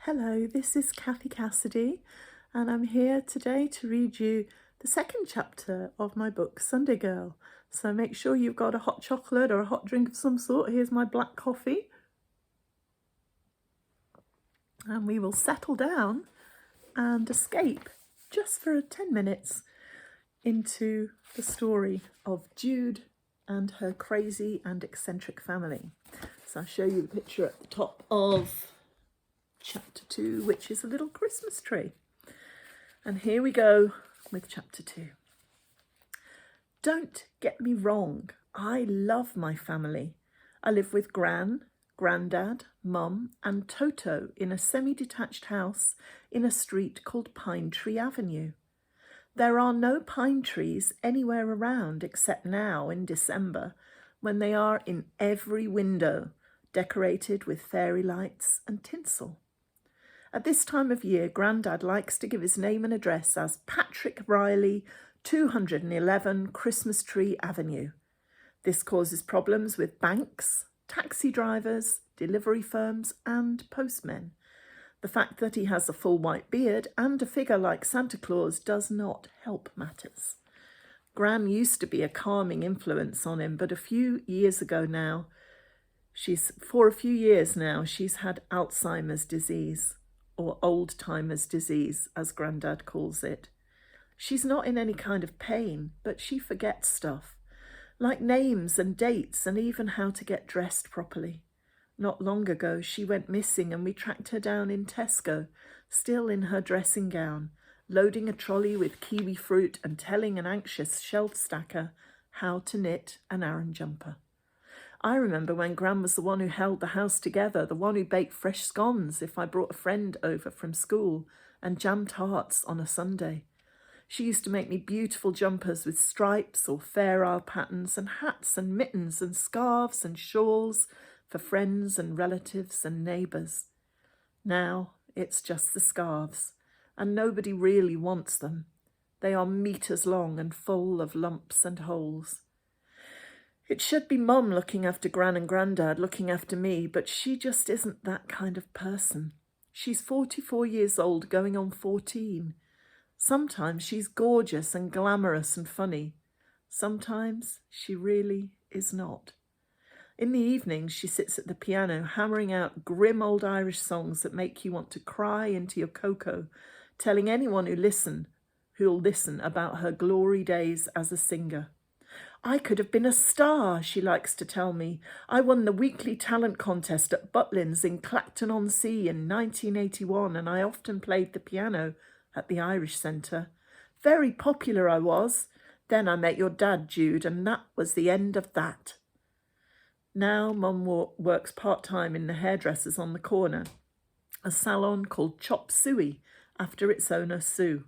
Hello, this is Cathy Cassidy, and I'm here today to read you the second chapter of my book, Sunday Girl. So make sure you've got a hot chocolate or a hot drink of some sort. Here's my black coffee. And we will settle down and escape just for 10 minutes into the story of Jude and her crazy and eccentric family. So I'll show you the picture at the top of chapter 2, which is a little Christmas tree. And here we go with chapter 2. Don't get me wrong, I love my family. I live with Gran, Grandad, Mum and Toto in a semi-detached house in a street called Pine Tree Avenue. There are no pine trees anywhere around except now in December, when they are in every window, decorated with fairy lights and tinsel. At this time of year, Grandad likes to give his name and address as Patrick Riley, 211 Christmas Tree Avenue. This causes problems with banks, taxi drivers, delivery firms and postmen. The fact that he has a full white beard and a figure like Santa Claus does not help matters. Gran used to be a calming influence on him, but for a few years now, she's had Alzheimer's disease, or old-timers disease, as Grandad calls it. She's not in any kind of pain, but she forgets stuff, like names and dates and even how to get dressed properly. Not long ago, she went missing and we tracked her down in Tesco, still in her dressing gown, loading a trolley with kiwi fruit and telling an anxious shelf stacker how to knit an Aran jumper. I remember when Gran was the one who held the house together, the one who baked fresh scones if I brought a friend over from school, and jammed tarts on a Sunday. She used to make me beautiful jumpers with stripes or Fair Isle patterns, and hats and mittens and scarves and shawls for friends and relatives and neighbours. Now it's just the scarves, and nobody really wants them. They are metres long and full of lumps and holes. It should be Mum looking after Gran and Grandad, looking after me, but she just isn't that kind of person. She's 44 years old, going on 14. Sometimes she's gorgeous and glamorous and funny. Sometimes she really is not. In the evenings, she sits at the piano, hammering out grim old Irish songs that make you want to cry into your cocoa, telling anyone who'll listen about her glory days as a singer. I could have been a star, she likes to tell me. I won the weekly talent contest at Butlins in Clacton-on-Sea in 1981, and I often played the piano at the Irish Centre. Very popular I was. Then I met your dad, Jude, and that was the end of that. Now Mum works part-time in the hairdressers on the corner, a salon called Chop Suey, after its owner Sue.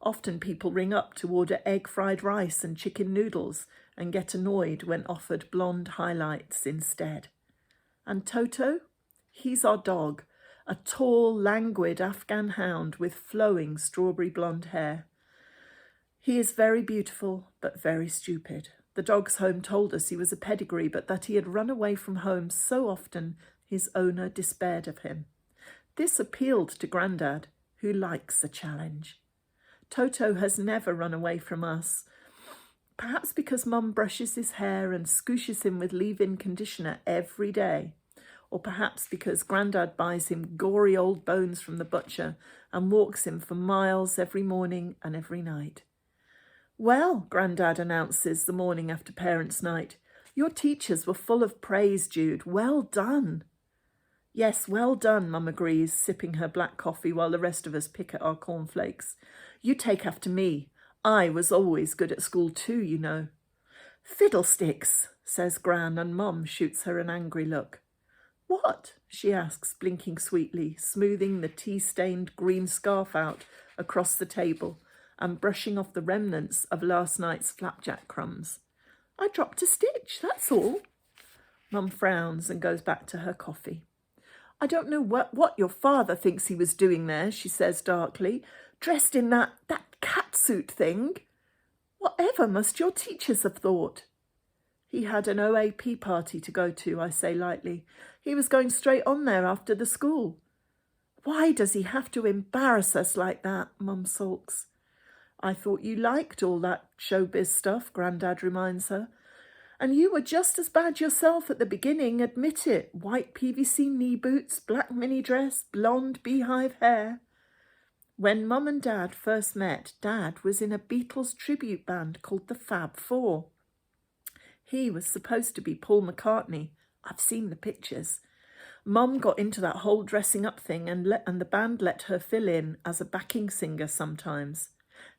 Often people ring up to order egg fried rice and chicken noodles and get annoyed when offered blonde highlights instead. And Toto? He's our dog, a tall, languid Afghan hound with flowing strawberry blonde hair. He is very beautiful, but very stupid. The dog's home told us he was a pedigree, but that he had run away from home so often his owner despaired of him. This appealed to Grandad, who likes a challenge. Toto has never run away from us, perhaps because Mum brushes his hair and scooshes him with leave-in conditioner every day, or perhaps because Grandad buys him gory old bones from the butcher and walks him for miles every morning and every night. Well, Grandad announces the morning after parents' night, your teachers were full of praise, Jude. Well done. Yes, well done, Mum agrees, sipping her black coffee while the rest of us pick at our cornflakes. You take after me. I was always good at school too, you know. Fiddlesticks, says Gran, and Mum shoots her an angry look. What? She asks, blinking sweetly, smoothing the tea-stained green scarf out across the table and brushing off the remnants of last night's flapjack crumbs. I dropped a stitch, that's all. Mum frowns and goes back to her coffee. I don't know what your father thinks he was doing there, she says darkly, dressed in that catsuit thing. Whatever must your teachers have thought? He had an OAP party to go to, I say lightly. He was going straight on there after the school. Why does he have to embarrass us like that? Mum sulks. I thought you liked all that showbiz stuff, Grandad reminds her. And you were just as bad yourself at the beginning, admit it. White PVC knee boots, black mini dress, blonde beehive hair. When Mum and Dad first met, Dad was in a Beatles tribute band called the Fab Four. He was supposed to be Paul McCartney. I've seen the pictures. Mum got into that whole dressing up thing and the band let her fill in as a backing singer sometimes.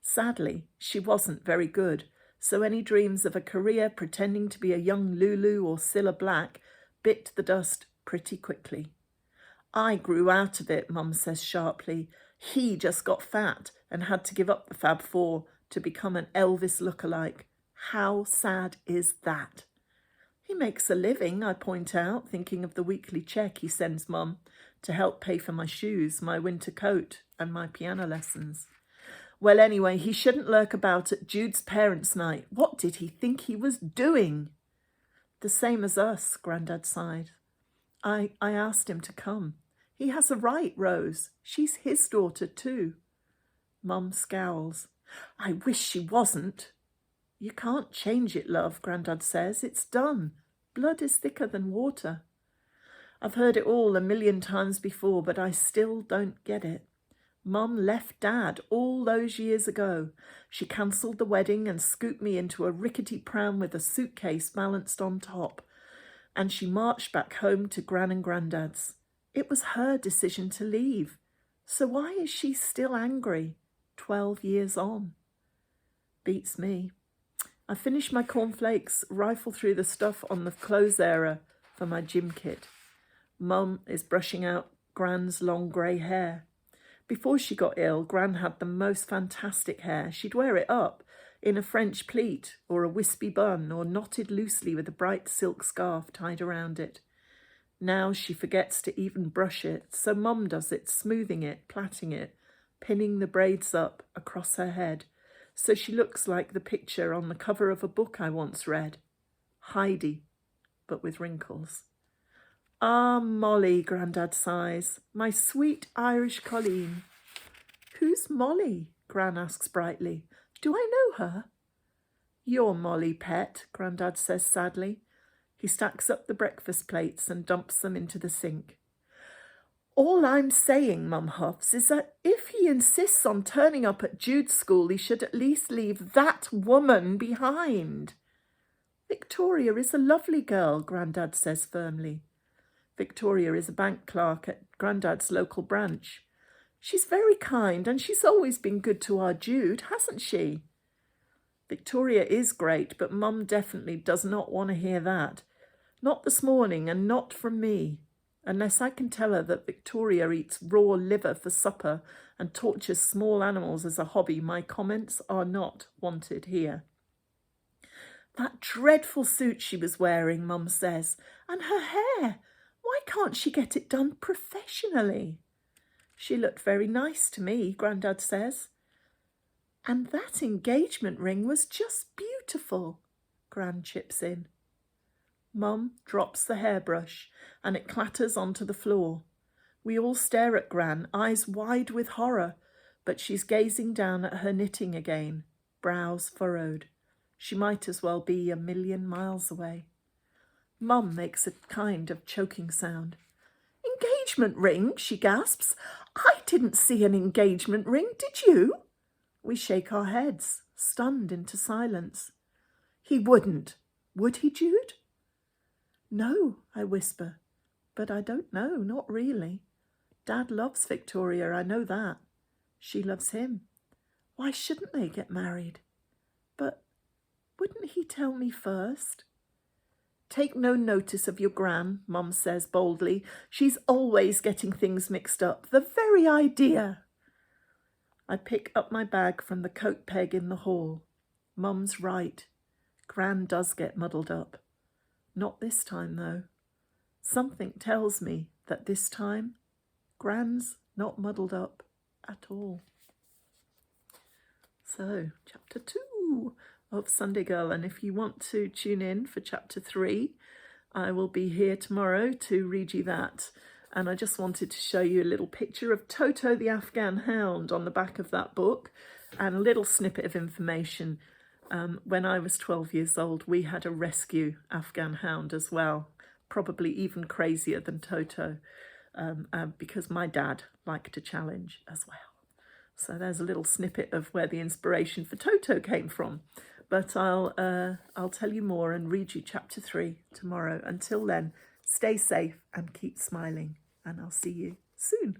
Sadly, she wasn't very good, so any dreams of a career pretending to be a young Lulu or Cilla Black bit the dust pretty quickly. I grew out of it, Mum says sharply. He just got fat and had to give up the Fab Four to become an Elvis lookalike. How sad is that? He makes a living, I point out, thinking of the weekly check he sends Mum to help pay for my shoes, my winter coat, and my piano lessons. Well, anyway, he shouldn't lurk about at Jude's parents' night. What did he think he was doing? The same as us, Grandad sighed. I asked him to come. He has a right, Rose. She's his daughter too. Mum scowls. I wish she wasn't. You can't change it, love, Grandad says. It's done. Blood is thicker than water. I've heard it all a million times before, but I still don't get it. Mum left Dad all those years ago. She cancelled the wedding and scooped me into a rickety pram with a suitcase balanced on top. And she marched back home to Gran and Grandad's. It was her decision to leave. So why is she still angry, 12 years on? Beats me. I finish my cornflakes, rifle through the stuff on the clothes area for my gym kit. Mum is brushing out Gran's long grey hair. Before she got ill, Gran had the most fantastic hair. She'd wear it up in a French pleat or a wispy bun or knotted loosely with a bright silk scarf tied around it. Now she forgets to even brush it, so Mum does it, smoothing it, plaiting it, pinning the braids up across her head, so she looks like the picture on the cover of a book I once read. Heidi, but with wrinkles. Ah, Molly, Grandad sighs, my sweet Irish colleen. Who's Molly? Gran asks brightly. Do I know her? You're Molly, pet, Grandad says sadly. He stacks up the breakfast plates and dumps them into the sink. All I'm saying, Mum huffs, is that if he insists on turning up at Jude's school, he should at least leave that woman behind. Victoria is a lovely girl, Grandad says firmly. Victoria is a bank clerk at Grandad's local branch. She's very kind and she's always been good to our Jude, hasn't she? Victoria is great, but Mum definitely does not want to hear that. Not this morning and not from me. Unless I can tell her that Victoria eats raw liver for supper and tortures small animals as a hobby, my comments are not wanted here. That dreadful suit she was wearing, Mum says, and her hair. Why can't she get it done professionally? She looked very nice to me, Grandad says. And that engagement ring was just beautiful, Gran chips in. Mum drops the hairbrush and it clatters onto the floor. We all stare at Gran, eyes wide with horror, but she's gazing down at her knitting again, brows furrowed. She might as well be 1,000,000 miles away. Mum makes a kind of choking sound. Engagement ring, she gasps. I didn't see an engagement ring, did you? We shake our heads, stunned into silence. He wouldn't. Would he, Jude? No, I whisper, but I don't know, not really. Dad loves Victoria, I know that. She loves him. Why shouldn't they get married? But wouldn't he tell me first? Take no notice of your Gran, Mum says boldly. She's always getting things mixed up. The very idea. I pick up my bag from the coat peg in the hall. Mum's right. Gran does get muddled up. Not this time, though. Something tells me that this time, Gran's not muddled up at all. So, chapter 2 of Sunday Girl. And if you want to tune in for chapter 3, I will be here tomorrow to read you that. And I just wanted to show you a little picture of Toto the Afghan hound on the back of that book, and a little snippet of information. When I was 12 years old, we had a rescue Afghan hound as well, probably even crazier than Toto, because my dad liked to challenge as well. So there's a little snippet of where the inspiration for Toto came from. But I'll tell you more and read you chapter 3 tomorrow. Until then, stay safe and keep smiling, and I'll see you soon.